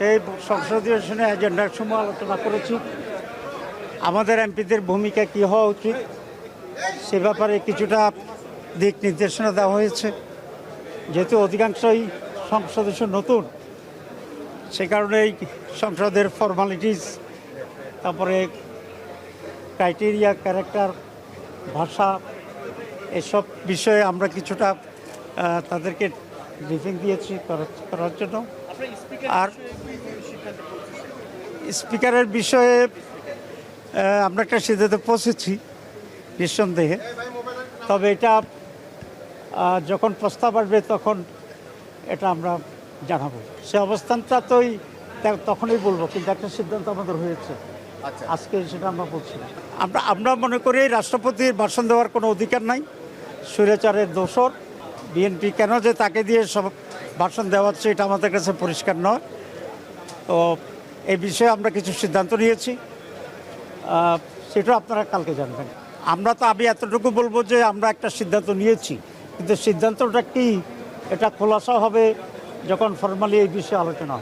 সেই সংসদীয় আসনে এজেন্ডার সময় আলোচনা করেছি। আমাদের এমপিদের ভূমিকা কী হওয়া উচিত সে ব্যাপারে কিছুটা দিক নির্দেশনা দেওয়া হয়েছে। যেহেতু অধিকাংশই সদস্য নতুন, সে কারণেই সংসদের ফর্মালিটিস, তারপরে ক্রাইটেরিয়া, ক্যারেক্টার, ভাষা, এসব বিষয়ে আমরা কিছুটা তাদেরকে ব্রিফিং দিয়েছি করার জন্য। আর স্পিকারের বিষয়ে আমরা একটা সিদ্ধান্তে পৌঁছেছি নিঃসন্দেহে। তবে এটা যখন প্রস্তাব আসবে তখন এটা আমরা জানাবো। সে অবস্থানটা তখনই বলবো, কিন্তু একটা সিদ্ধান্ত আমাদের হয়েছে। আজকে সেটা আমরা বলছি না। আমরা মনে করি রাষ্ট্রপতির ভাষণ দেওয়ার কোনো অধিকার নাই। স্বৈরাচারের দোসর বিএনপি কেন যে তাকে দিয়ে সব ভাষণ দেওয়াচ্ছে এটা আমাদের কাছে পরিষ্কার নয়। তো এই বিষয়ে আমরা কিছু সিদ্ধান্ত নিয়েছি, সেটা আপনারা কালকে জানবেন। আমি এতটুকু বলবো যে আমরা একটা সিদ্ধান্ত নিয়েছি, কিন্তু সিদ্ধান্তটা কি এটা খোলাসা হবে যখন ফর্মালি এই বিষয়ে আলোচনা হবে।